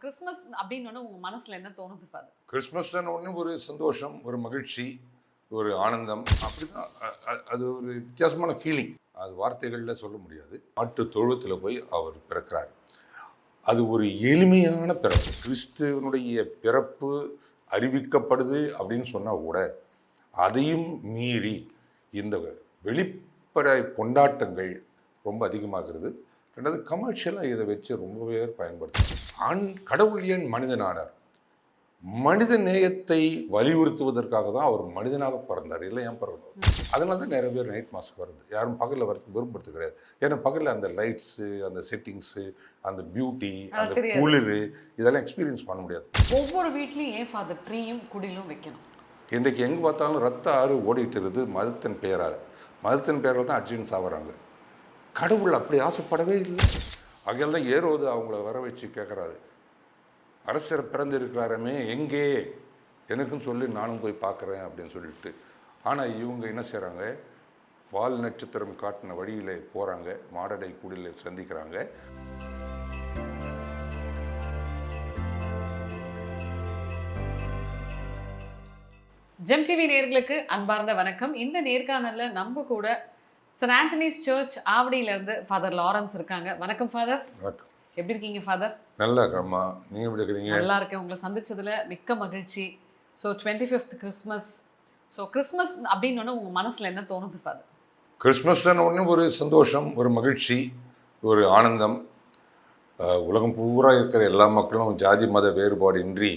Christmas அப்படின்னு உங்க மனசுல என்ன தோணுது ஃபாதர்? கிறிஸ்மஸ்ன்னு ஒன்று ஒரு சந்தோஷம், ஒரு மகிழ்ச்சி, ஒரு ஆனந்தம். அப்படிதான். அது ஒரு வித்தியாசமான ஃபீலிங். அது வார்த்தைகளில் சொல்ல முடியாது. மாட்டு தொழுவத்தில் போய் அவர் பிறக்கிறார். அது ஒரு எளிமையான பிறப்பு. கிறிஸ்துவனுடைய பிறப்பு அறிவிக்கப்படுது அப்படின்னு சொன்னால் கூட அதையும் மீறி இந்த வெளிப்படை கொண்டாட்டங்கள் ரொம்ப அதிகமாகிறது. ரெண்டாவது கமர்ஷியலாக இதை வச்சு ரொம்பவே பயன்படுத்தும். கடவுள் ஏன் மனிதனானார்? மனித நேயத்தை வலியுறுத்துவதற்காக தான் அவர் மனிதனாக பிறந்தார். இல்லை ஏன் பிறந்தார்? அதனால தான் நிறைய பேர் நைட் மாஸ்க் வருது. யாரும் பகலில் வரது விரும்புறது கிடையாது. ஏன்னா பகலில் அந்த லைட்ஸு, அந்த செட்டிங்ஸு, அந்த பியூட்டி, அந்த குளிர் இதெல்லாம் எக்ஸ்பீரியன்ஸ் பண்ண முடியாது. ஒவ்வொரு வீட்லையும் ஏன் ஃபாதர் ட்ரீயும் குடிலும் வைக்கணும்? இன்றைக்கு எங்கே பார்த்தாலும் ரத்த ஆறு ஓடிட்டு இருக்குது மதத்தின் பெயரால். மதத்தின் பெயரால் தான் அர்ஜென்ட்ஸ் ஆகிறாங்க. கடவுள் அப்படி ஆசைப்படவே இல்லை. அகையால் தான் ஏரோது அவங்கள வர வச்சு கேட்குறாரு, அரசர் பிறந்து இருக்கிறாரமே எங்கே எனக்குன்னு சொல்லி நானும் போய் பார்க்குறேன் அப்படின்னு சொல்லிட்டு. ஆனால் இவங்க என்ன செய்கிறாங்க? வால் நட்சத்திரம் காட்டின வழியில் போகிறாங்க, மாடடை குடியில் சந்திக்கிறாங்க. ஜெம் டிவி நேயர்களுக்கு அன்பார்ந்த வணக்கம். இந்த நேர்காணல்ல நம்ம கூட சென்ட் ஆண்டனிஸ் சர்ச் ஆவடியிலேருந்து ஃபாதர் லாரன்ஸ் இருக்காங்க. வணக்கம் ஃபாதர். வணக்கம். எப்படி இருக்கீங்க ஃபாதர்? நல்லா இருக்கம்மா, நீங்கள் எப்படி இருக்கிறீங்க? நல்லா இருக்கேன். உங்களை சந்திச்சதுல மிக்க மகிழ்ச்சி. So 25th Christmas. So Christmas அப்படின்னு உங்கள் மனசில் என்ன தோணுது ஃபாதர்? கிறிஸ்மஸ்ன்னு ஒன்று ஒரு சந்தோஷம், ஒரு மகிழ்ச்சி, ஒரு ஆனந்தம். உலகம் பூரா இருக்கிற எல்லா மக்களும் ஜாதி மத வேறுபாடு இன்றி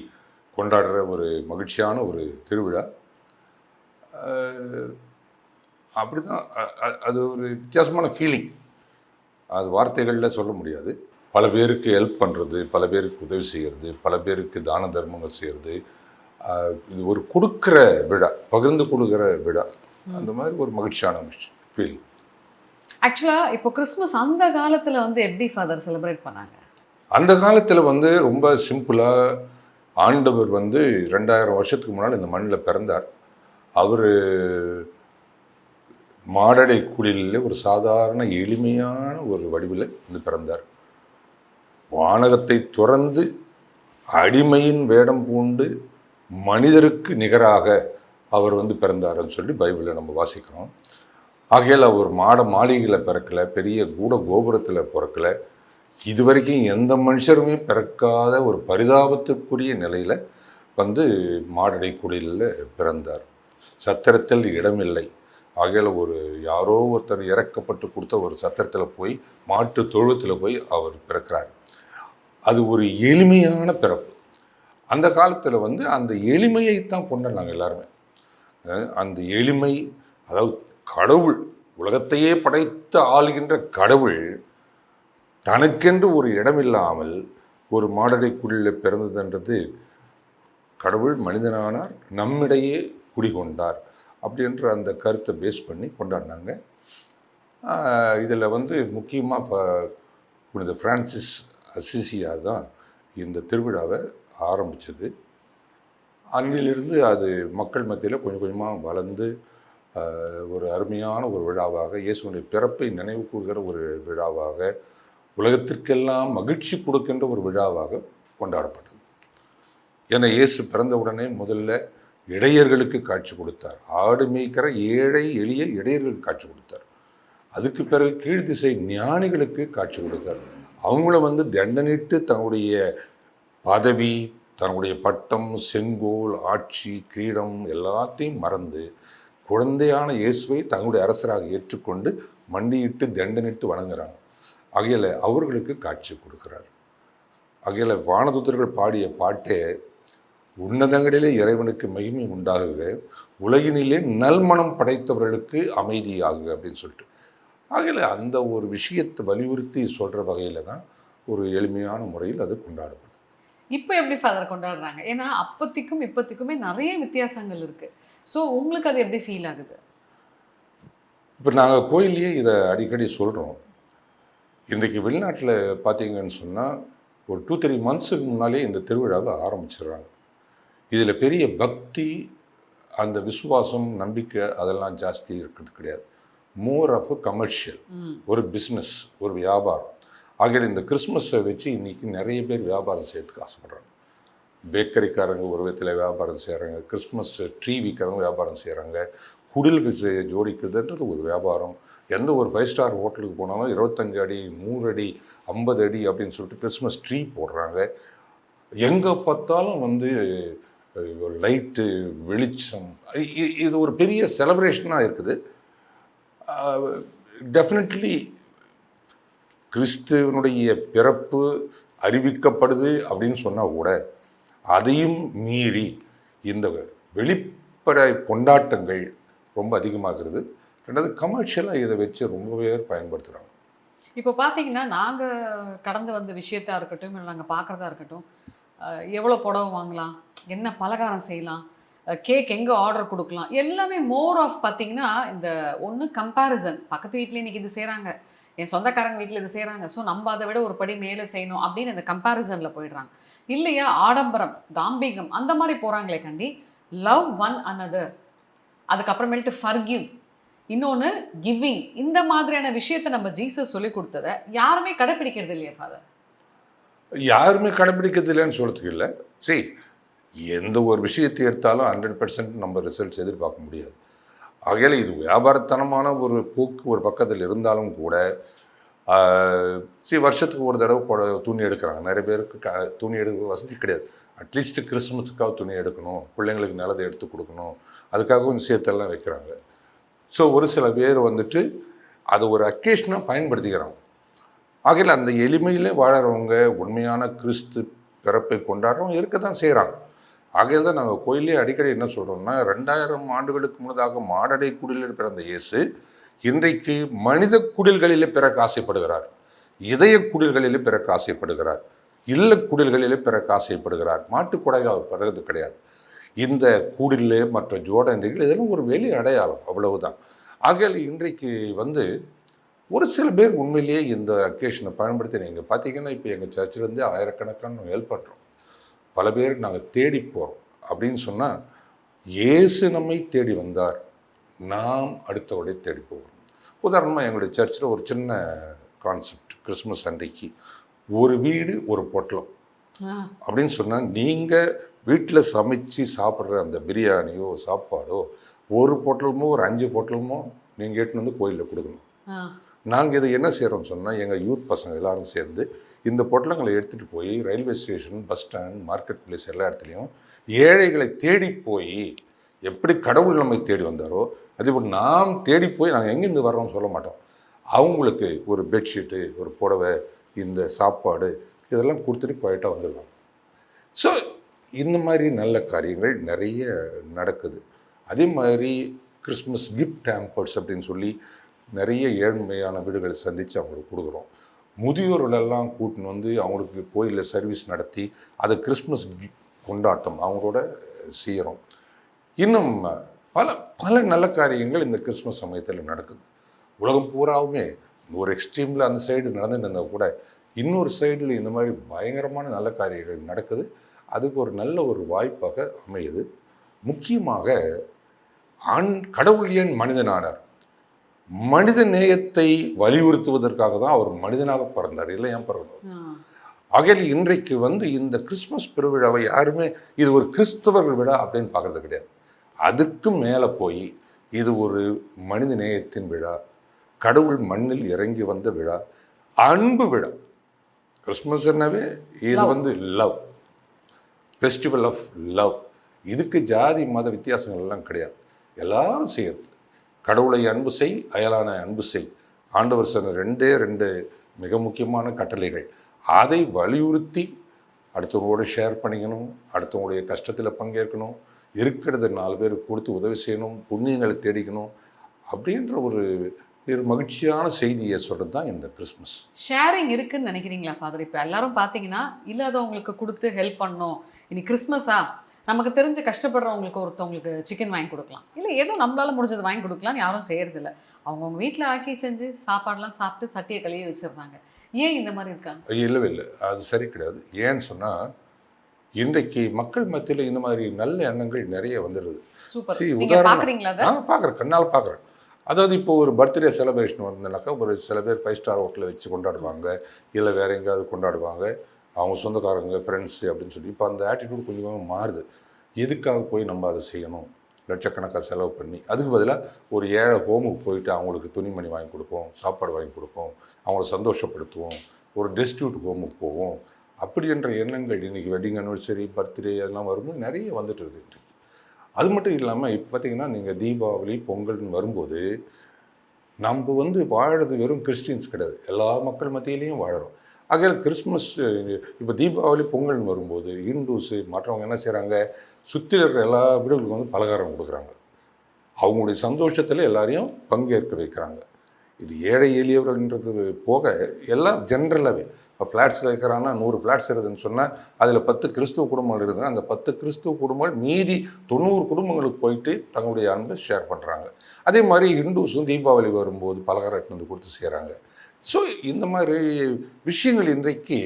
கொண்டாடுற ஒரு மகிழ்ச்சியான ஒரு திருவிழா. அப்படி தான். அது ஒரு வித்தியாசமான ஃபீலிங். அது வார்த்தைகளில் சொல்ல முடியாது. பல பேருக்கு ஹெல்ப் பண்ணுறது, பல பேருக்கு உதவி செய்கிறது, பல பேருக்கு தான தர்மங்கள் செய்கிறது. இது ஒரு கொடுக்குற விழா, பகிர்ந்து கொடுக்குற விழா. அந்த மாதிரி ஒரு மகிழ்ச்சியான ஃபீலிங். ஆக்சுவலாக இப்போ கிறிஸ்மஸ் அந்த காலத்தில் எப்படி ஃபாதர் செலிப்ரேட் பண்ணாங்க? அந்த காலத்தில் ரொம்ப சிம்பிளாக ஆண்டவர் 2000 வருஷத்துக்கு முன்னால் இந்த மண்ணில் பிறந்தார். அவர் மாடடை குடிலில் ஒரு சாதாரண எளிமையான ஒரு வடிவில் பிறந்தார். வானகத்தை துறந்து அடிமையின் வேடம் பூண்டு மனிதருக்கு நிகராக அவர் பிறந்தாருன்னு சொல்லி பைபிளில் நம்ம வாசிக்கிறோம். ஆகையால் அவர் மாளிகையில் பிறக்கலை, பெரிய கூட கோபுரத்தில் பிறக்கலை. இதுவரைக்கும் எந்த மனுஷருமே பிறக்காத ஒரு பரிதாபத்திற்குரிய நிலையில் மாடடை குடிலில் பிறந்தார். சத்திரத்தில் இடமில்லை. ஆகையால் யாரோ ஒருத்தர் இறக்கப்பட்டு கொடுத்த ஒரு சத்திரத்தில் போய், மாட்டு தொழுவத்தில் போய் அவர் பிறக்கிறார். அது ஒரு எளிமையான பிறப்பு. அந்த காலத்தில் அந்த எளிமையைத்தான் கொண்டாடினாங்க எல்லாருமே. அந்த எளிமை, அதாவது கடவுள் உலகத்தையே படைத்து ஆளுகின்ற கடவுள் தனக்கென்று ஒரு இடமில்லாமல் ஒரு மாடடை குடிலில் பிறந்ததுன்றது, கடவுள் மனிதனானார், நம்மிடையே குடிகொண்டார் அப்படின்ற அந்த கருத்தை பேஸ் பண்ணி கொண்டாடினாங்க. இதில் முக்கியமாக புனித பிரான்சிஸ் அசிசியார் தான் இந்த திருவிழாவை ஆரம்பித்தது. அன்னிலிருந்து அது மக்கள் மத்தியில் கொஞ்சம் கொஞ்சமாக வளர்ந்து ஒரு அருமையான ஒரு விழாவாக, இயேசுனுடைய பிறப்பை நினைவு கூறுகிற ஒரு விழாவாக, உலகத்திற்கெல்லாம் மகிழ்ச்சி கொடுக்கின்ற ஒரு விழாவாக கொண்டாடப்பட்டது. ஏன்னா இயேசு பிறந்த உடனே முதல்ல இடையர்களுக்கு காட்சி கொடுத்தார். ஆடு மேய்க்கிற ஏழை எளிய இடையர்களுக்கு காட்சி கொடுத்தார். அதுக்கு பிறகு கீழ்திசை ஞானிகளுக்கு காட்சி கொடுத்தார். அவங்கள தண்டனிட்டு தன்னுடைய பதவி, தன்னுடைய பட்டம், செங்கோல், ஆட்சி, கிரீடம் எல்லாத்தையும் மறந்து குழந்தையான இயேசுவை தங்களுடைய அரசராக ஏற்றுக்கொண்டு மண்டியிட்டு தண்டனிட்டு வணங்குறாங்க. ஆகையில் அவர்களுக்கு காட்சி கொடுக்குறார். ஆகையில் வானதூதர்கள் பாடிய பாட்டே, உன்னதங்களிலே இறைவனுக்கு மகிமை உண்டாகுக, உலகினிலே நல்மனம் படைத்தவர்களுக்கு அமைதியாகுக அப்படின்னு சொல்லிட்டு. ஆகையில் அந்த ஒரு விஷயத்தை வலியுறுத்தி சொல்கிற வகையில் தான் ஒரு எளிமையான முறையில் அது கொண்டாடப்படும். இப்போ எப்படி ஃபாதர் கொண்டாடுறாங்க? ஏன்னா அப்பத்திக்கும் இப்போத்திக்குமே நிறைய வித்தியாசங்கள் இருக்குது. ஸோ உங்களுக்கு அது எப்படி ஃபீல் ஆகுது? இப்போ நாங்கள் கோயிலையே இதை அடிக்கடி சொல்கிறோம். இன்றைக்கு வெளிநாட்டில் பார்த்தீங்கன்னு சொன்னால் ஒரு 2-3 மந்த்ஸுக்கு முன்னாலே இந்த திருவிழாவை ஆரம்பிச்சிடுறாங்க. இதில் பெரிய பக்தி, அந்த விசுவாசம், நம்பிக்கை அதெல்லாம் ஜாஸ்தி இருக்கிறது கிடையாது. மோர் ஆஃப் கமர்ஷியல், ஒரு பிஸ்னஸ், ஒரு வியாபாரம். ஆகிய இந்த கிறிஸ்மஸை வச்சு இன்றைக்கி நிறைய பேர் வியாபாரம் செய்யறதுக்கு ஆசைப்படுறாங்க. பேக்கரிக்காரங்க ஒரு விதத்தில் வியாபாரம் செய்கிறாங்க, கிறிஸ்மஸ் ட்ரீ விற்கிறவங்க வியாபாரம் செய்கிறாங்க, குடில்கள் ஜோடிக்கிறதுன்றது ஒரு வியாபாரம். எந்த ஒரு 5 ஸ்டார் ஹோட்டலுக்கு போனாலும் 25 அடி 100 அடி 50 அடி அப்படின்னு சொல்லிட்டு கிறிஸ்மஸ் ட்ரீ போடுறாங்க. எங்கே பார்த்தாலும் லைட்டு வெளிச்சம், இது ஒரு பெரிய செலப்ரேஷனாக இருக்குது. டெஃபினெட்லி கிறிஸ்துவனுடைய பிறப்பு அறிவிக்கப்படுது அப்படின்னு சொன்னால் கூட அதையும் மீறி இந்த வெளிப்படை கொண்டாட்டங்கள் ரொம்ப அதிகமாகிறது. ரெண்டாவது கமர்ஷியலாக இதை வச்சு ரொம்பவே பயன்படுத்துகிறாங்க. இப்போ பார்த்தீங்கன்னா நாங்கள் கடந்து வந்த விஷயத்தா இருக்கட்டும், இல்லை நாங்கள் பார்க்குறதா இருக்கட்டும், எவ்வளோ புடவை வாங்கலாம், என்ன பலகாரம் செய்யலாம், கேக் எங்கே ஆர்டர் கொடுக்கலாம், எல்லாமே மோர் ஆஃப் பார்த்தீங்கன்னா இந்த ஒன்று கம்பேரிசன். பக்கத்து வீட்டில் இன்றைக்கி இது செய்கிறாங்க, என் சொந்தக்காரங்க வீட்டில் இது செய்கிறாங்க, ஸோ நம்ம அதை விட ஒரு படி மேலே செய்யணும் அப்படின்னு இந்த கம்பேரிசனில் போயிடுறாங்க. இல்லையா ஆடம்பரம், தாம்பீகம் அந்த மாதிரி போகிறாங்களே கண்டி. லவ் ஒன் அனதர், அதுக்கப்புறமேல்ட்டு ஃபர்கிவ், இன்னொன்று கிவிங், இந்த மாதிரியான விஷயத்தை நம்ம ஜீசஸ் சொல்லி கொடுத்ததை யாருமே கடைப்பிடிக்கிறது இல்லையா ஃபாதர்? யாருமே கடைப்பிடிக்கிறது இல்லைன்னு சொல்கிறதுக்கு இல்லை. சரி, எந்த ஒரு விஷயத்தை எடுத்தாலும் 100% நம்ம ரிசல்ட்ஸ் எதிர்பார்க்க முடியாது. ஆகையால் இது வியாபாரத்தனமான ஒரு போக்கு ஒரு பக்கத்தில் இருந்தாலும் கூட வருஷத்துக்கு ஒரு தடவை துணி எடுக்கிறாங்க. நிறைய பேருக்கு துணி எடுக்க வசதி கிடையாது. அட்லீஸ்ட்டு கிறிஸ்மஸுக்காக துணி எடுக்கணும், பிள்ளைங்களுக்கு நல்லதை எடுத்து கொடுக்கணும், அதுக்காகவும் விஷயத்தெல்லாம் வைக்கிறாங்க. ஸோ ஒரு சில பேர் அதை ஒரு அக்கேஷனாக பயன்படுத்திக்கிறாங்க. ஆகையில் அந்த எளிமையிலே வாழறவங்க, உண்மையான கிறிஸ்து பிறப்பை கொண்டாடுறவங்க இருக்க தான் செய்கிறாங்க. ஆகையில் தான் நாங்கள் கோயிலே அடிக்கடி என்ன சொல்கிறோம்னா, 2000 ஆண்டுகளுக்கு முன்னதாக மாடடை குடிலில் பிறந்த இயேசு இன்றைக்கு மனித குடில்களிலே பிறக்க ஆசைப்படுகிறார், இதய குடில்களிலே பிறக்க ஆசைப்படுகிறார், இல்ல குடில்களிலே பிறக்க ஆசைப்படுகிறார். மாட்டுக்கொடையில் அவர் பிறகு கிடையாது. இந்த கூடிலே மற்ற ஜோடனைகள் இதெல்லாம் ஒரு வெளி அடையாளம், அவ்வளவுதான். ஆகையால் இன்றைக்கு ஒரு சில பேர் உண்மையிலேயே இந்த அக்கேஷனை பயன்படுத்தி, நீங்கள் பார்த்தீங்கன்னா இப்போ எங்கள் சர்ச்சிலேருந்தே ஆயிரக்கணக்கான ஹெல்ப் பண்ணுறோம். பல பேர் நாங்கள் தேடி போகிறோம். அப்படின்னு சொன்னால் இயேசு நம்மை தேடி வந்தார், நாம் அடுத்தவரை தேடி போகிறோம். உதாரணமாக எங்களுடைய சர்ச்சில் ஒரு சின்ன கான்செப்ட், கிறிஸ்மஸ் அன்றைக்கு ஒரு வீடு ஒரு பொட்டலம் அப்படின்னு சொன்னால், நீங்கள் வீட்டில் சமைச்சு சாப்பிட்ற அந்த பிரியாணியோ சாப்பாடோ ஒரு பொட்டலமோ ஒரு 5 பொட்டலமோ நீங்கள் எடுத்துன்னு கோயிலில் கொடுக்கணும். நாங்கள் இதை என்ன செய்கிறோம்னு சொன்னால், எங்கள் யூத் பசங்க எல்லோரும் சேர்ந்து இந்த பொட்டலங்களை எடுத்துகிட்டு போய் railway station, bus stand, market place எல்லா இடத்துலையும் ஏழைகளை தேடி போய், எப்படி கடவுள் நம்மை தேடி வந்தாரோ அதேபோல் நாம் தேடி போய், நாங்கள் எங்கேருந்து வர்றோம்னு சொல்ல மாட்டோம், அவங்களுக்கு ஒரு பெட்ஷீட்டு, ஒரு புடவை, இந்த சாப்பாடு இதெல்லாம் கொடுத்துட்டு போயிட்டா வந்துடுவாங்க. ஸோ இந்த மாதிரி நல்ல காரியங்கள் நிறைய நடக்குது. அதே மாதிரி கிறிஸ்மஸ் கிஃப்ட் ஹேம்பர்ஸ் அப்படின்னு சொல்லி நிறைய ஏழ்மையான வீடுகளை சந்தித்து அவங்களுக்கு கொடுக்குறோம். முதியோர்களெல்லாம் கூட்டின்னு அவங்களுக்கு கோயிலில் சர்வீஸ் நடத்தி அதை கிறிஸ்மஸ் கொண்டாட்டம் அவங்களோட செய்கிறோம். இன்னும் பல பல நல்ல காரியங்கள் இந்த கிறிஸ்மஸ் சமயத்தில் நடக்குது. உலகம் பூராவுமே ஒரு எக்ஸ்ட்ரீமில் அந்த சைடு நடந்துட்டு இருந்தால் கூட இன்னொரு சைடில் இந்த மாதிரி பயங்கரமான நல்ல காரியங்கள் நடக்குது. அதுக்கு ஒரு நல்ல ஒரு வாய்ப்பாக அமையுது. முக்கியமாக கடவுள் ஏன் மனிதனானார்? மனித நேயத்தை வலியுறுத்துவதற்காக தான் அவர் மனிதனாக பிறந்தார், இல்லை ஏன் பிறந்தார்? ஆகையில் இன்றைக்கு இந்த கிறிஸ்மஸ் பெருவிழாவை யாருமே இது ஒரு கிறிஸ்தவர்கள் விழா அப்படின்னு பார்க்கறது கிடையாது. அதுக்கு மேலே போய் இது ஒரு மனித நேயத்தின் விழா, கடவுள் மண்ணில் இறங்கி வந்த விழா, அன்பு விழா. கிறிஸ்மஸ் என்னவே இது லவ், ஃபெஸ்டிவல் ஆஃப் லவ். இதுக்கு ஜாதி மத வித்தியாசங்கள் எல்லாம் கிடையாது, எல்லாரும் செய்கிறது. கடவுளை அன்பு செய், அயலான அன்பு செய். ஆண்டவர் சொன்ன 2 மிக முக்கியமான கட்டளைகள். அதை வலியுறுத்தி அடுத்தவங்களோட ஷேர் பண்ணிக்கணும், அடுத்தவங்களுடைய கஷ்டத்தில் பங்கேற்கணும், இருக்கிறத 4 பேருக்கு கொடுத்து உதவி செய்யணும், புண்ணியங்களை தேடிக்கணும் அப்படின்ற ஒரு மகிழ்ச்சியான செய்தியை சொல்கிறது தான் இந்த கிறிஸ்மஸ். ஷேரிங் இருக்குன்னு நினைக்கிறீங்களா ஃபாதர்? இப்போ எல்லாரும் பார்த்தீங்கன்னா இல்லாதவங்களுக்கு கொடுத்து ஹெல்ப் பண்ணணும், இனி கிறிஸ்மஸா நமக்கு தெரிஞ்ச கஷ்டப்படுறவங்களுக்கு ஒருத்தவங்களுக்கு சிக்கன் வாங்கி கொடுக்கலாம், இல்லை ஏதோ நம்மளால் முடிஞ்சது வாங்கி கொடுக்கலான்னு யாரும் செய்கிறதில்ல. அவங்கவுங்க வீட்டில் ஆக்கி செஞ்சு சாப்பாடெலாம் சாப்பிட்டு சட்டியை கழுவி வச்சிடுறாங்க. ஏன் இந்த மாதிரி இருக்காங்க? இல்லவே இல்லை, அது சரி கிடையாது. ஏன்னு சொன்னால் இன்றைக்கு மக்கள் மத்தியில் இந்த மாதிரி நல்ல எண்ணங்கள் நிறைய வந்துடுது. சூப்பர். நீங்கள் பார்க்குறீங்களா? பார்க்குறேன், கண்ணால் பார்க்குறேன். அதாவது இப்போ ஒரு பர்த்டே செலிப்ரேஷன் வந்ததுனாக்கா ஒரு சில பேர் 5 ஸ்டார் ஹோட்டலில் வச்சு கொண்டாடுவாங்க, இல்லை வேற எங்கேயாவது கொண்டாடுவாங்க, அவங்க சொந்தக்காரங்க ஃப்ரெண்ட்ஸு அப்படின்னு சொல்லி. இப்போ அந்த ஆட்டிடியூட் கொஞ்சம் கொஞ்சமாக மாறுது. எதுக்காக போய் நம்ம அதை செய்யணும், லட்சக்கணக்காக செலவு பண்ணி? அதுக்கு பதிலாக ஒரு ஏழை ஹோமுக்கு போயிட்டு அவங்களுக்கு துணிமணி வாங்கி கொடுப்போம், சாப்பாடு வாங்கி கொடுப்போம், அவங்கள சந்தோஷப்படுத்துவோம், ஒரு டெஸ்டியூட் ஹோமுக்கு போவோம். அப்படி என்ற எண்ணங்கள் இன்றைக்கி வெட்டிங் அனிவர்சரி, பர்த்டே அதெல்லாம் வரும்போது நிறைய வந்துட்டு இருக்குது இன்றைக்கி. அது மட்டும் இல்லாமல் இப்போ பார்த்திங்கன்னா நீங்கள் தீபாவளி பொங்கல்னு வரும்போது நம்ம வாழறது வெறும் கிறிஸ்டின்ஸ் கிடையாது, எல்லா மக்கள் மத்தியிலையும் வாழறோம். ஆகையால் கிறிஸ்மஸ் இப்போ தீபாவளி பொங்கல்னு வரும்போது ஹிந்துஸு மற்றவங்க என்ன செய்கிறாங்க, சுற்றி இருக்கிற எல்லா வீடுகளுக்கும் பலகாரம் கொடுக்குறாங்க, அவங்களுடைய சந்தோஷத்தில் எல்லாரையும் பங்கேற்க வைக்கிறாங்க. இது ஏழை எளியவர்கள்ன்றது போக எல்லாம் ஜென்ரலாகவே. இப்போ ஃப்ளாட்ஸில் இருக்கிறாங்கன்னா 100 ஃப்ளாட்ஸ் இருக்குதுன்னு சொன்னால் அதில் 10 கிறிஸ்துவ குடும்பங்கள் இருக்குதுன்னா அந்த 10 கிறிஸ்துவ குடும்பங்கள் மீதி 90 குடும்பங்களுக்கு போயிட்டு தங்களுடைய அன்பை ஷேர் பண்ணுறாங்க. அதே மாதிரி ஹிந்துஸும் தீபாவளி வரும்போது பலகாரம் வந்து கொடுத்து செய்கிறாங்க. ஸோ இந்த மாதிரி விஷயங்கள் இன்றைக்கு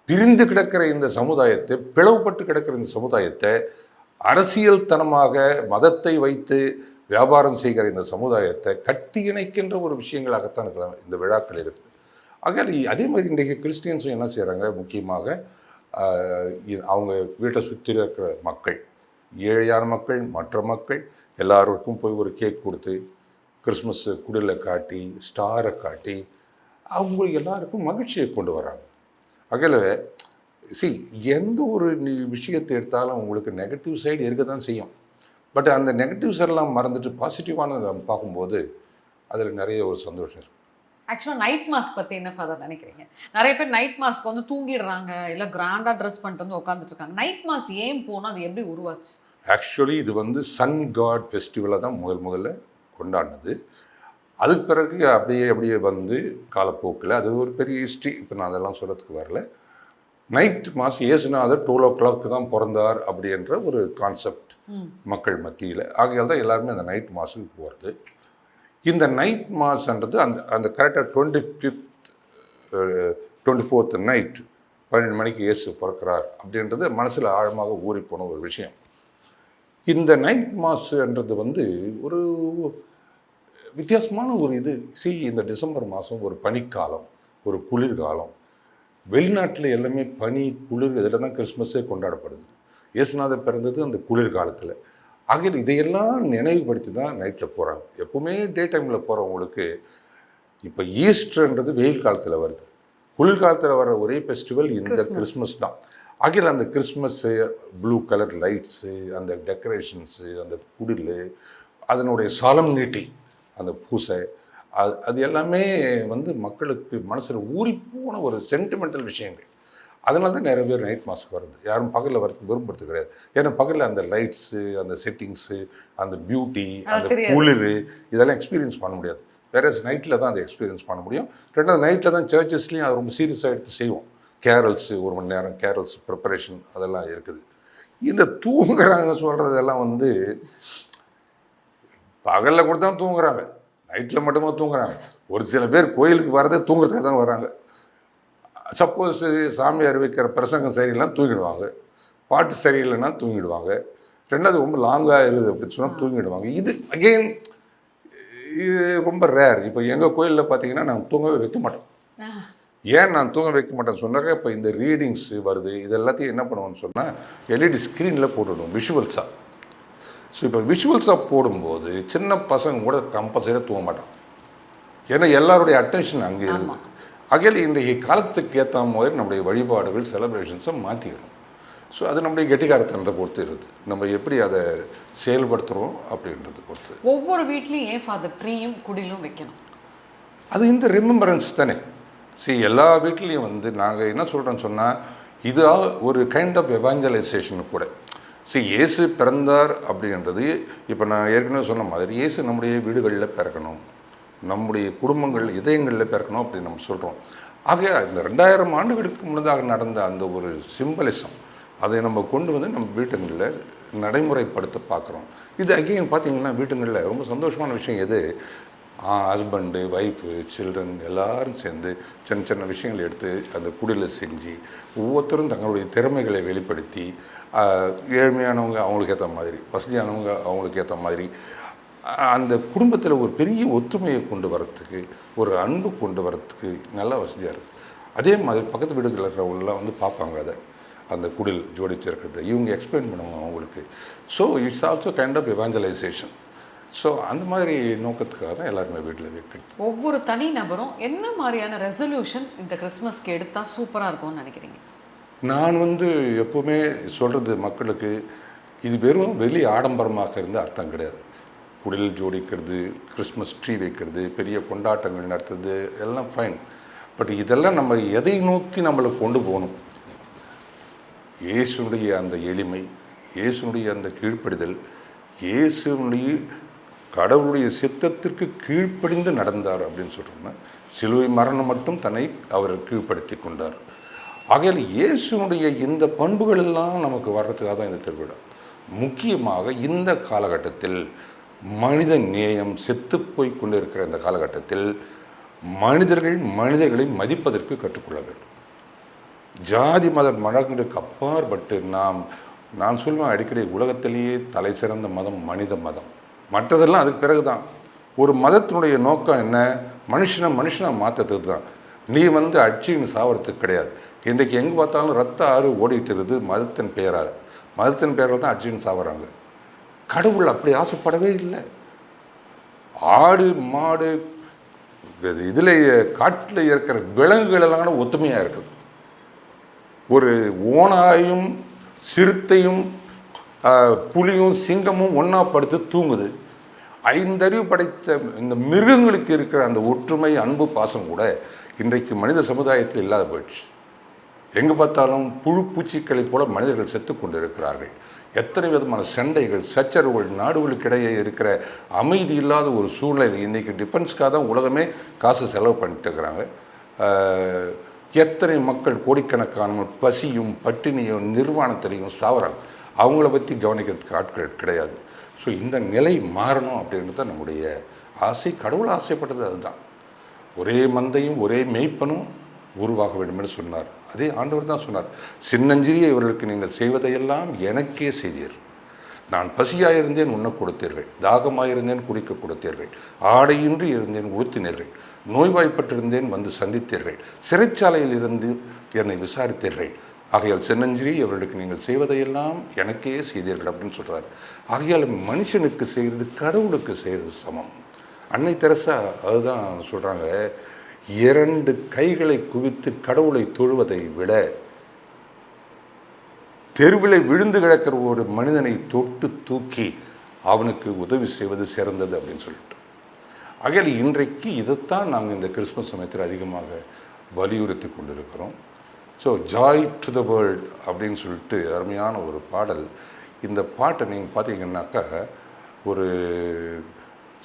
பிரிந்து கிடக்கிற இந்த சமுதாயத்தை, பிளவுபட்டு கிடக்கிற இந்த சமுதாயத்தை அரசியல் தனமாக மதத்தை வைத்து வியாபாரம் செய்கிற இந்த சமுதாயத்தை கட்டி இணைக்கின்ற ஒரு விஷயங்களாகத்தான் இந்த விழாக்கள் இருக்குது. ஆகையால் அதே மாதிரி இன்றைக்கு கிறிஸ்டியன்ஸும் என்ன செய்கிறாங்க, முக்கியமாக அவங்க வீட்டை சுற்றி இருக்கிற மக்கள், ஏழையான மக்கள், மற்ற மக்கள் எல்லாருக்கும் போய் ஒரு கேக் கொடுத்து கிறிஸ்மஸ் குடிலை காட்டி ஸ்டாரை காட்டி அவங்களுக்கு எல்லாருக்கும் மகிழ்ச்சியை கொண்டு வராங்க. ஆகையால் எந்த ஒரு விஷயத்தை எடுத்தாலும் உங்களுக்கு நெகட்டிவ் சைடு இருக்க தான் செய்யும். பட் அந்த நெகட்டிவ்ஸ் எல்லாம் மறந்துட்டு பாசிட்டிவான பார்க்கும்போது அதில் நிறைய ஒரு சந்தோஷம் இருக்குது. ஆக்சுவலாக நைட் மாஸ்க் பற்றி என்ன ஃபாதர் நினைக்கிறீங்க? நிறைய பேர் நைட் மாஸ்க் தூங்கிடுறாங்க, இல்லை கிராண்டாக ட்ரெஸ் பண்ணிட்டு உட்காந்துட்டு இருக்காங்க. நைட் மாஸ்க் ஏன் போனால் அது எப்படி உருவாச்சு? ஆக்சுவலி இது சன் காட் ஃபெஸ்டிவலை தான் முதல்ல கொண்டாடினது. அதுக்கு பிறகு அப்படியே காலப்போக்கில் அது ஒரு பெரிய ஹிஸ்ட்ரி. இப்போ நான் அதெல்லாம் சொல்கிறதுக்கு வரல. நைட் மாஸ் இயேசுநாதர் 12 o'clock தான் பிறந்தார் அப்படின்ற ஒரு கான்செப்ட் மக்கள் மத்தியில். ஆகையால் தான் எல்லாருமே அந்த நைட் மாஸுக்கு போகிறது. இந்த நைட் மாஸ்ன்றது அந்த கரெக்டாக 24th நைட் 12 மணிக்கு இயேசு பிறக்கிறார் அப்படின்றது மனசில் ஆழமாக ஊறி போன ஒரு விஷயம். இந்த நைட் மாஸ்ன்றது ஒரு வித்தியாசமான ஒரு இது. இந்த டிசம்பர் மாதம் ஒரு பனிக்காலம், ஒரு குளிர்காலம். வெளிநாட்டில் எல்லாமே பனி குளிர் இதில் தான் கிறிஸ்மஸே கொண்டாடப்படுது. இயேசுநாதர் பிறந்தது அந்த குளிர்காலத்தில். ஆகிய இதையெல்லாம் நினைவுபடுத்தி தான் நைட்டில் போகிறாங்க. எப்பவுமே டே டைமில் போகிறவங்களுக்கு இப்போ ஈஸ்டர்ன்றது வெயில் காலத்தில் வருது, குளிர்காலத்தில் வர ஒரே ஃபெஸ்டிவல் இந்த கிறிஸ்மஸ் தான். ஆகிய அந்த கிறிஸ்மஸ்ஸு, ப்ளூ கலர் லைட்ஸு, அந்த டெக்கரேஷன்ஸு, அந்த குடில், அதனுடைய சாலம்னிட்டி, அந்த பூசை, அது எல்லாமே மக்களுக்கு மனசில் ஊறி போன ஒரு சென்டிமெண்டல் விஷயங்கள். அதனால தான் நிறைய பேர் நைட் மாஸ்க் வருது. யாரும் பகலில் வரதுக்கு விரும்புறது கிடையாது. ஏன்னா பகலில் அந்த லைட்ஸு, அந்த செட்டிங்ஸு, அந்த பியூட்டி, அந்த குளிர் இதெல்லாம் எக்ஸ்பீரியன்ஸ் பண்ண முடியாது. வேற நைட்டில் தான் அதை எக்ஸ்பீரியன்ஸ் பண்ண முடியும். ரெண்டாவது நைட்டில் தான் சர்ச்சஸ்லேயும் அது ரொம்ப சீரியஸாக எடுத்து செய்வோம். கேரல்ஸு, 1 மணி நேரம் கேரல்ஸ் ப்ரிப்பரேஷன் அதெல்லாம் இருக்குது. இந்த தூங்குறாங்க சொல்கிறதெல்லாம் பகலில் கூட தான் தூங்குறாங்க, நைட்டில் மட்டும்தான் தூங்குறாங்க. ஒரு சில பேர் கோயிலுக்கு வரதே தூங்குறதுக்கு தான் வராங்க. சப்போஸ் சாமியார் வைக்கிற பிரசங்கம் சரியில்லைனா தூங்கிடுவாங்க, பாட்டு சரியில்லைன்னா தூங்கிடுவாங்க, ரெண்டாவது ரொம்ப லாங்காக இருக்குது அப்படின்னு சொன்னால் தூங்கிடுவாங்க. இது அகெயின் இது ரொம்ப ரேர். இப்போ எங்கள் கோயிலில் பார்த்தீங்கன்னா நாங்கள் தூங்கவே வைக்க மாட்டோம். ஏன் நான் தூங்க வைக்க மாட்டேன்னு சொன்னாக்க, இப்போ இந்த ரீடிங்ஸ் வருது, இது எல்லாத்தையும் என்ன பண்ணுவோன்னு சொன்னால் எல்இடி ஸ்க்ரீனில் போட்டுவிடுவோம் விஷுவல்ஸாக. ஸோ இப்போ விஷுவல்ஸாக போடும்போது சின்ன பசங்க கூட கம்பல்சரியாக தூங்க மாட்டாங்க. ஏன்னா எல்லாருடைய அட்டென்ஷன் அங்கே இருக்குது. ஆகையால் இன்றைக்கு காலத்துக்கு ஏற்ற மாதிரி நம்முடைய வழிபாடுகள், செலிப்ரேஷன்ஸை மாற்றிக்கணும். ஸோ அது நம்முடைய கெட்டிக்காரத்தனத்தை பொறுத்து இருக்குது, நம்ம எப்படி அதை செயல்படுத்துகிறோம் அப்படின்றத பொறுத்து. ஒவ்வொரு வீட்லேயும் ஏன் ஃபாதர் ட்ரீயும் குடிலும் வைக்கணும்? அது இந்த ரிமெம்பரன்ஸ் தானே. எல்லா வீட்லேயும் நாங்கள் என்ன சொல்கிறோன்னு சொன்னால் இதால் ஒரு கைண்ட் ஆஃப் எவாஞ்சலைசேஷனு கூட. இயேசு பிறந்தார் அப்படின்றது, இப்போ நான் ஏற்கனவே சொன்ன மாதிரி இயேசு நம்முடைய வீடுகளில் பிறக்கணும், நம்முடைய குடும்பங்கள் இதயங்களில் பிறக்கணும் அப்படின்னு நம்ம சொல்கிறோம். ஆக இந்த 2000 ஆண்டுகளுக்கு முன்னதாக நடந்த அந்த ஒரு சிம்பலிசம், அதை நம்ம கொண்டு நம்ம வீட்டுங்களில் நடைமுறைப்படுத்த பார்க்குறோம். இது அகைன் பார்த்திங்கன்னா வீட்டுங்களில் ரொம்ப சந்தோஷமான விஷயம் எது, ஹஸ்பண்டு, ஒய்ஃபு, சில்ட்ரன் எல்லோரும் சேர்ந்து சின்ன சின்ன விஷயங்கள் எடுத்து அந்த குடியில் செஞ்சு ஒவ்வொருத்தரும் தங்களுடைய திறமைகளை வெளிப்படுத்தி, ஏழ்மையானவங்க அவங்களுக்கு ஏற்ற மாதிரி, வசதியானவங்க அவங்களுக்கு ஏற்ற மாதிரி அந்த குடும்பத்தில் ஒரு பெரிய ஒற்றுமையை கொண்டு வரத்துக்கு, ஒரு அன்பு கொண்டு வரத்துக்கு நல்லா வசதியாக இருக்குது. அதே மாதிரி பக்கத்து வீடுகளில் இருக்கிறவங்களாம் வந்து பார்ப்பாங்க அதை, அந்த குடில் ஜோடிச்சிருக்கிறது இவங்க எக்ஸ்பிளைன் பண்ணுவாங்க அவங்களுக்கு. So it's also kind of evangelisation. ஸோ அந்த மாதிரி நோக்கத்துக்காக தான் எல்லாருமே வீட்டில் வைக்கிறது. ஒவ்வொரு தனி நபரும் என்ன மாதிரியான ரெசல்யூஷன் இந்த கிறிஸ்மஸ்க்கு எடுத்தால் சூப்பராக இருக்கும்னு நினைக்கிறீங்க? நான் வந்து எப்போவுமே சொல்கிறது மக்களுக்கு, இது வெறும் வெளி ஆடம்பரமாக இருந்த அர்த்தம் கிடையாது. குடில் ஜோடிக்கிறது, கிறிஸ்மஸ் ட்ரீ வைக்கிறது, பெரிய கொண்டாட்டங்கள் நடத்துறது எல்லாம் ஃபைன். பட் இதெல்லாம் நம்ம எதை நோக்கி நம்மளை கொண்டு போகணும்? இயேசுனுடைய அந்த எளிமை, இயேசுனுடைய அந்த கீழ்ப்படிதல், இயேசுனுடைய கடவுளுடைய சித்தத்திற்கு கீழ்ப்படிந்து நடந்தார் அப்படின்னு சொல்கிறோம்னா, சிலுவை மரணம் மட்டும் தன்னை அவர் கீழ்ப்படுத்தி கொண்டார். ஆகையால் இயேசுனுடைய இந்த பண்புகள் எல்லாம் நமக்கு வர்றதுக்காக தான் இந்த திருவிழா. முக்கியமாக இந்த காலகட்டத்தில் மனித நேயம் செத்துப்போய் கொண்டு இருக்கிற இந்த காலகட்டத்தில் மனிதர்களை மதிப்பதற்கு கற்றுக்கொள்ள வேண்டும். ஜாதி மத மதங்களுக்கு அப்பாற்பட்டு நான் சொல்லுவேன் அடிக்கடி, உலகத்திலேயே தலை சிறந்த மதம் மனித மதம். மற்றதெல்லாம் அதுக்கு பிறகு தான். ஒரு மதத்தினுடைய நோக்கம் என்ன? மனுஷனை மாற்றத்துக்கு தான். நீ வந்து அடிச்சுன்னு சாவறதுக்கு கிடையாது. இன்றைக்கு எங்கே பார்த்தாலும் ரத்த ஆறு ஓடிட்டு இருக்குது மதத்தின் பெயரால். மதத்தின் பெயரால் தான் அடிச்சுன்னு சாவறாங்க. கடவுள் அப்படி ஆசைப்படவே இல்லை. ஆடு மாடு இதில் காட்டில் இருக்கிற விலங்குகளெல்லாம் ஒத்துமையாக இருக்குது. ஒரு ஓனாயும் சிறுத்தையும் புலியும் சிங்கமும் ஒன்றா படுத்து தூங்குது. 5 அறிவு படைத்த இந்த மிருகங்களுக்கு இருக்கிற அந்த ஒற்றுமை, அன்பு, பாசம் கூட இன்றைக்கு மனித சமுதாயத்தில் இல்லாத போயிடுச்சு. எங்கே பார்த்தாலும் புழு பூச்சிக்களை போல மனிதர்கள் செத்து கொண்டு இருக்கிறார்கள். எத்தனை விதமான சண்டைகள், சச்சரவுகள், நாடுகளுக்கிடையே இருக்கிற அமைதி இல்லாத ஒரு சூழ்நிலை. இன்றைக்கி டிஃபென்ஸ்க்காக தான் உலகமே காசு செலவு பண்ணிட்டு இருக்கிறாங்க. எத்தனை மக்கள் கோடிக்கணக்கான பசியும் பட்டினியும் நிர்வாணத்திலையும் சாவறாங்க. அவங்கள பற்றி கவனிக்கிறதுக்கு ஆட்கள் கிடையாது. ஸோ இந்த நிலை மாறணும் அப்படின்றது தான் நம்முடைய ஆசை. கடவுள் ஆசைப்பட்டது அதுதான். ஒரே மந்தையும் ஒரே மேய்ப்பனும் உருவாக வேண்டும் என்று சொன்னார். அதே ஆண்டவர் தான் சொன்னார், சின்னஞ்சிறிய இவர்களுக்கு நீங்கள் செய்வதையெல்லாம் எனக்கே செய்தீர். நான் பசியாயிருந்தேன் உண்ண கொடுத்தீர்கள், தாகமாயிருந்தேன் குடிக்க கொடுத்தீர்கள், ஆடையின்றி இருந்தேன் உடுத்தினீர்கள், நோய்வாய்ப்பட்டிருந்தேன் வந்து சந்தித்தீர்கள், சிறைச்சாலையில் இருந்து என்னை விசாரித்தீர்கள். ஆகையால் சின்னஞ்சிறி இவர்களுக்கு நீங்கள் செய்வதையெல்லாம் எனக்கே செய்தீர்கள் அப்படின்னு சொல்கிறார். ஆகையால் மனுஷனுக்கு செய்கிறது கடவுளுக்கு செய்கிறது சமம். அன்னை தெரசா அதுதான் சொல்கிறாங்க, 2 கைகளை குவித்து கடவுளை தொழுவதை விட தெருவில் விழுந்து கிடக்கிற ஒரு மனிதனை தொட்டு தூக்கி அவனுக்கு உதவி செய்வது சிறந்தது அப்படின்னு சொல்லிட்டு. ஆகையால் இன்றைக்கு இதைத்தான் நாங்கள் இந்த கிறிஸ்மஸ் சமயத்தில் அதிகமாக வலியுறுத்தி கொண்டிருக்கிறோம். So Joy to the world அப்படின்னு சொல்லிட்டு அருமையான ஒரு பாடல். இந்த பாட்டை நீங்கள் பார்த்தீங்கன்னாக்கா, ஒரு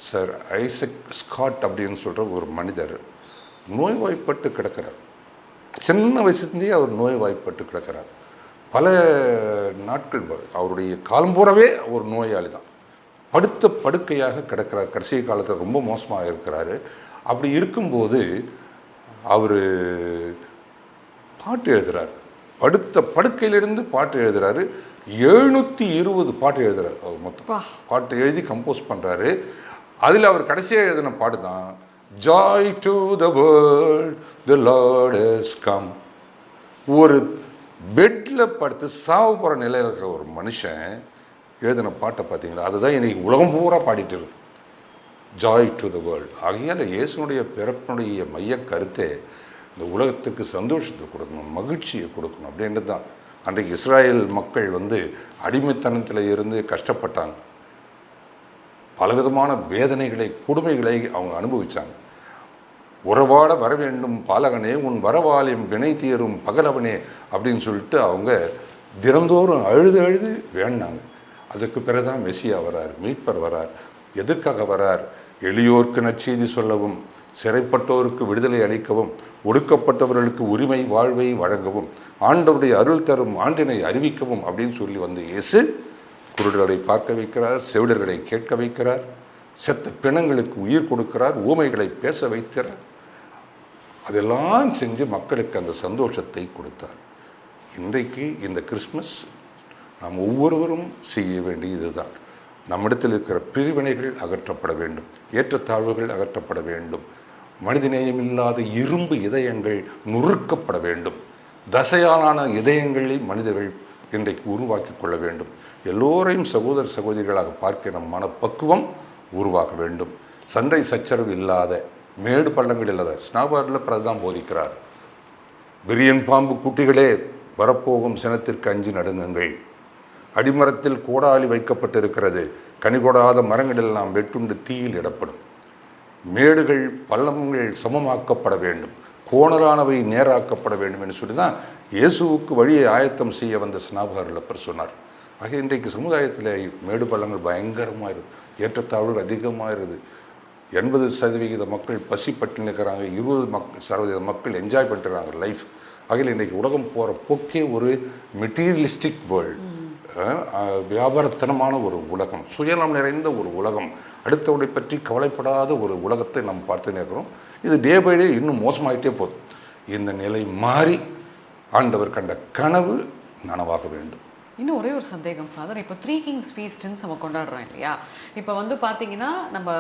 சர் ஐசக் ஸ்காட் அப்படின்னு சொல்கிற ஒரு மனிதர் நோய்வாய்ப்பட்டு கிடக்கிறார். சின்ன வயசுலேருந்தே அவர் நோய்வாய்ப்பட்டு கிடக்கிறார். பல நாட்கள் அவருடைய காலம் பூராவே ஒரு நோயாளி தான். படுத்த படுக்கையாக கிடக்கிறார். கடைசி காலத்தில் ரொம்ப மோசமாக இருக்கிறாரு. அப்படி இருக்கும்போது அவர் பாட்டு எழுதுகிறார். படுத்த படுக்கையிலிருந்து பாட்டு எழுதுகிறாரு. 720 பாட்டு எழுதுகிறார். அவர் மொத்தம் பாட்டு எழுதி கம்போஸ் பண்ணுறாரு. அதில் அவர் கடைசியாக எழுதின பாட்டு தான் Joy to the world the Lord has come. ஒரு பெட்டில் படுத்து சாவு போகிற நிலையில் இருக்கிற ஒரு மனுஷன் எழுதின பாட்டை பார்த்தீங்களா, அதுதான் இன்றைக்கி உலகம் பூரா பாடிட்டு இருக்குது, ஜாய் டு த வேர்ல்ட். ஆகையால் இயேசுனுடைய பிறப்பினுடைய மைய கருத்தே இந்த உலகத்துக்கு சந்தோஷத்தை கொடுக்கணும், மகிழ்ச்சியை கொடுக்கணும் அப்படின்றது தான். அன்றைக்கு இஸ்ராயேல் மக்கள் வந்து அடிமைத்தனத்தில் இருந்து கஷ்டப்பட்டாங்க. பலவிதமான வேதனைகளை, கொடுமைகளை அவங்க அனுபவித்தாங்க. உறவாட வர வேண்டும் பாலகனே, உன் வரவாலயம் வினை தீரும் பகலவனே அப்படின்னு சொல்லிட்டு அவங்க தினந்தோறும் அழுது வேண்டாங்க. அதுக்கு பிறகுதான் மெசியா வரார், மீட்பர் வரார். எதற்காக வரார்? எளியோர்க்கு நற்செய்தி சொல்லவும், சிறைப்பட்டோருக்கு விடுதலை அளிக்கவும், ஒடுக்கப்பட்டவர்களுக்கு உரிமை வாழ்வை வழங்கவும், ஆண்டவருடைய அருள் தரும் ஆண்டினை அறிவிக்கவும் அப்படின்னு சொல்லி வந்து இயேசு குருடர்களை பார்க்க வைக்கிறார், செவிடர்களை கேட்க வைக்கிறார், செத்த பிணங்களுக்கு உயிர் கொடுக்கிறார், ஊமைகளை பேச வைக்கிறார். அதெல்லாம் செஞ்சு மக்களுக்கு அந்த சந்தோஷத்தை கொடுத்தார். இன்றைக்கு இந்த கிறிஸ்மஸ் நாம் ஒவ்வொருவரும் செய்ய வேண்டியது தான். நம்மிடத்தில் இருக்கிற பிரிவினைகள் அகற்றப்பட வேண்டும், ஏற்றத்தாழ்வுகள் அகற்றப்பட வேண்டும், மனிதநேயமில்லாத இரும்பு இதயங்கள் நுறுக்கப்பட வேண்டும், தசையாலான இதயங்களை மனிதர்கள் இன்றைக்கு உருவாக்கி கொள்ள வேண்டும். எல்லோரையும் சகோதர சகோதரிகளாக பார்க்கிற மனப்பக்குவம் உருவாக வேண்டும். சண்டை சச்சரவு இல்லாத, மேடு பள்ளங்கள் இல்லாத. ஸ்நாபாரில் பிரதான் போதிக்கிறார், விரியன் பாம்பு குட்டிகளே, வரப்போகும் சினத்திற்கு அஞ்சு நடுங்குங்கள். அடிமரத்தில் கோடாலி வைக்கப்பட்டிருக்கிறது, கனிகொடாத மரங்கள் எல்லாம் வெட்டுண்டு தீயில் இடப்படும். மேடுகள் பள்ளங்கள் சமமாக்கப்பட வேண்டும், கோணலானவை நேராக்கப்பட வேண்டும் என்று சொல்லி தான் இயேசுவுக்கு வழியை ஆயத்தம் செய்ய வந்த ஸ்நாபகர் சொன்னார். ஆக இன்றைக்கு சமுதாயத்தில் மேடு பள்ளங்கள் பயங்கரமாக இருக்குது, ஏற்றத்தாழ்வுகள் அதிகமாக இருக்குது. 80% மக்கள் பசி பட்டினி இருக்கிறாங்க, 20% மக்கள் என்ஜாய் பண்ணிட்டுருக்காங்க லைஃப். ஆகையில் இன்றைக்கி உலகம் போகிற போக்கே ஒரு மெட்டீரியலிஸ்டிக் வேர்ல்டு, வியாபாரத்தனமான ஒரு உலகம், சுயநலம் நிறைந்த ஒரு உலகம், அடுத்தவரை பற்றி கவலைப்படாத ஒரு உலகத்தை நாம் பார்த்து நிற்கிறோம். இது டே பை டே இன்னும் மோசமாகிட்டே போகுது. இந்த நிலை மாறி ஆண்டவர் கண்ட கனவு நனவாக வேண்டும். இன்னும் ஒரே ஒரு சந்தேகம் ஃபாதர், இப்போ 3 Kings ஃபீஸ்ட்டுன்னு நம்ம கொண்டாடுறோம் இல்லையா? இப்போ வந்து பார்த்தீங்கன்னா நம்ம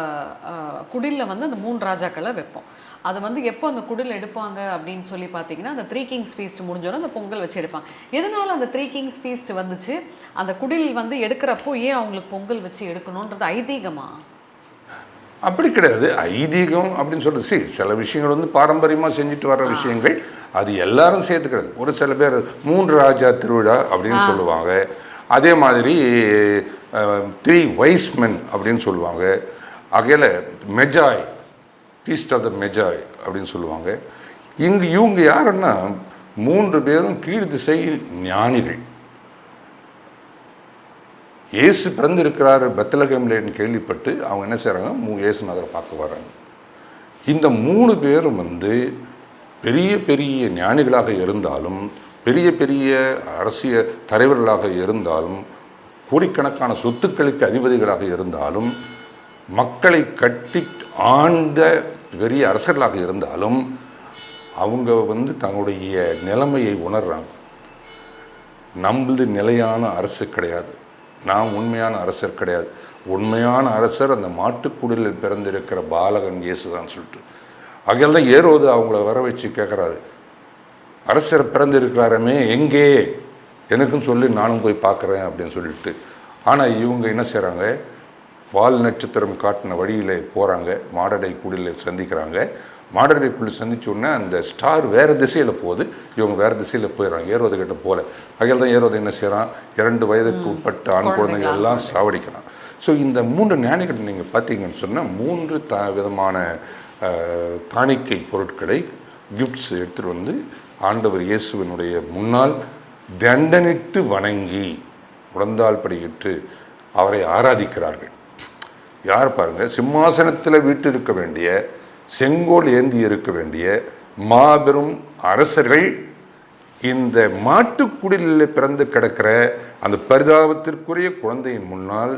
குடிலில் வந்து அந்த 3 ராஜாக்களை வைப்போம். அது வந்து எப்போ அந்த குடில் எடுப்பாங்க அப்படின்னு சொல்லி பார்த்தீங்கன்னா, அந்த 3 Kings ஃபீஸ்ட் முடிஞ்சோன்னா அந்த பொங்கல் வச்சு எடுப்பாங்க. எதனால் அந்த 3 Kings ஃபீஸ்ட் வந்துச்சு? அந்த குடில் வந்து எடுக்கிறப்போ ஏன் அவங்களுக்கு பொங்கல் வச்சு எடுக்கணுன்றது ஐதீகமா? அப்படி கிடையாது. ஐதீகம் அப்படின்னு சொல்கிறது, சில விஷயங்கள் வந்து பாரம்பரியமாக செஞ்சுட்டு வர்ற விஷயங்கள், அது எல்லாரும் சேர்த்து கிடையாது. ஒரு சில பேர் 3 ராஜா திருவிழா அப்படின்னு சொல்லுவாங்க. அதே மாதிரி 3 வைஸ் மென் அப்படின்னு சொல்லுவாங்க. ஆகையில் மெஜாய், ஃபீஸ்ட் ஆஃப் த மெஜாய் அப்படின்னு சொல்லுவாங்க. இவங்க யாருன்னா 3 பேரும் கீழ் திசை ஞானிகள். இயேசு பிறந்திருக்கிறார் பெத்லகேம்லேன்னு கேள்விப்பட்டு அவங்க என்ன செய்கிறாங்க, இயேசுநாதரை பார்க்க வர்றாங்க. இந்த 3 பேரும் வந்து பெரிய பெரிய ஞானிகளாக இருந்தாலும், பெரிய பெரிய அரசியல் தலைவர்களாக இருந்தாலும், கோடிக்கணக்கான சொத்துக்களுக்கு அதிபதிகளாக இருந்தாலும், மக்களை கட்டி ஆண்ட பெரிய அரசர்களாக இருந்தாலும், அவங்க வந்து தங்களுடைய நிலைமையை உணர்றாங்க. நம்மளது நிலையான அரசு கிடையாது, நாம் உண்மையான அரசர் கிடையாது. உண்மையான அரசர் அந்த மாட்டுக்குடிலில் பிறந்திருக்கிற பாலகன் இயேசுதான் சொல்லிட்டு. ஆகையால் தான் ஏரோது அவங்கள வர வச்சு கேட்குறாரு, அரசர் பிறந்திருக்கிறாரமே எங்கே, எனக்கும் சொல்லி நானும் போய் பார்க்குறேன் அப்படின்னு சொல்லிட்டு. ஆனால் இவங்க என்ன செய்கிறாங்க, வால் நட்சத்திரம் காட்டின வழியில் போகிறாங்க, மாடடை குடியில் சந்திக்கிறாங்க. மாடடை குடியில் சந்திச்சோடனே அந்த ஸ்டார் வேறு திசையில் போகுது, இவங்க வேறு திசையில் போயிடறாங்க, ஏரோது கிட்ட போகல. ஆகையால் தான் ஏரோது என்ன செய்கிறான், 2 வயதுக்கு உட்பட்ட ஆண் குழந்தைகள் எல்லாம் சாவடிக்கிறான். ஸோ இந்த 3 ஞானிகள் நீங்கள் பார்த்தீங்கன்னு சொன்னால் 3 விதமான காணிக்கை பொருட்களை, கிஃப்ட்ஸ் எடுத்துகிட்டு வந்து ஆண்டவர் இயேசுவினுடைய முன்னால் தண்டனிட்டு வணங்கி உடந்தால் படியிட்டு அவரை ஆராதிக்கிறார்கள். யார் பாருங்கள், சிம்மாசனத்தில் வீட்டு இருக்க வேண்டிய, செங்கோல் ஏந்தி இருக்க வேண்டிய மாபெரும் அரசர்கள் இந்த மாட்டுக்குடிலில் பிறந்து கிடக்கிற அந்த பரிதாபத்திற்குரிய குழந்தையின் முன்னால்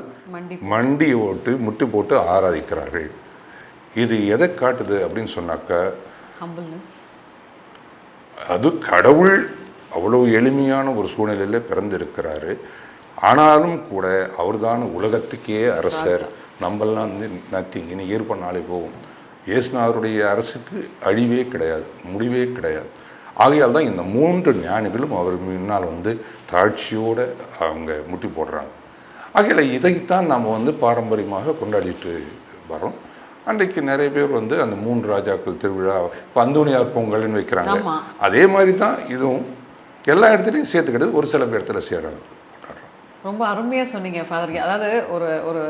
மண்டி ஓட்டு முட்டு போட்டு ஆராதிக்கிறார்கள். இது எதை காட்டுது அப்படின்னு சொன்னாக்கா, அது கடவுள் அவ்வளோ எளிமையான ஒரு சூழ்நிலையில் பிறந்திருக்கிறாரு. ஆனாலும் கூட அவர்தான் உலகத்துக்கே அரசர். நம்மெல்லாம் வந்து நத்திங், இனி ஏற்ப நாளை போகும். இயேசுநாதருடைய அரசுக்கு அழிவே கிடையாது, முடிவே கிடையாது. ஆகையால் தான் இந்த 3 ஞானிகளும் அவர் முன்னால் வந்து தாழ்ச்சியோடு அவங்க முட்டி போடுறாங்க. ஆகையால் இதைத்தான் நாம் வந்து பாரம்பரியமாக கொண்டாடிட்டு வரோம். அன்றைக்கு நிறைய பேர் வந்து அந்த 3 ராஜாக்கள் திருவிழா, இப்போ அந்தோனியார் பொங்கல்னு வைக்கிறாங்க. அதே மாதிரி தான் இதுவும் எல்லா இடத்துலையும் சேர்த்துக்கிட்டு ஒரு சில இடத்துல சேராங்க. ரொம்ப அருமையாக சொன்னீங்க ஃபாதர். அதாவது ஒரு ஒரு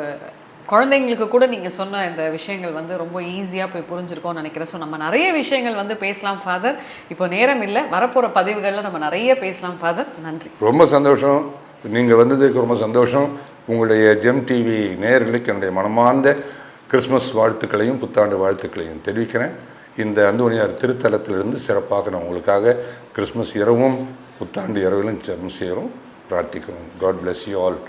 குழந்தைங்களுக்கு கூட நீங்கள் சொன்ன இந்த விஷயங்கள் வந்து ரொம்ப ஈஸியாக போய் புரிஞ்சிருக்கோம்னு நினைக்கிறேன். ஸோ நம்ம நிறைய விஷயங்கள் வந்து பேசலாம் ஃபாதர். இப்போ நேரம் இல்லை, வரப்போகிற பதிவுகளில் நம்ம நிறைய பேசலாம் ஃபாதர். நன்றி, ரொம்ப சந்தோஷம். நீங்கள் வந்ததுக்கு ரொம்ப சந்தோஷம். உங்களுடைய ஜெம் டிவி நேயர்களுக்கு என்னுடைய மனமார்ந்த கிறிஸ்மஸ் வாழ்த்துக்களையும் புத்தாண்டு வாழ்த்துக்களையும் தெரிவிக்கிறேன். இந்த அந்தோனியார் திருத்தலத்திலிருந்து சிறப்பாக நான் உங்களுக்காக கிறிஸ்மஸ் இரவும் புத்தாண்டு இரவிலும் ஜெபம் செய்கிறோம், பிரார்த்திக்கிறோம். God bless you all.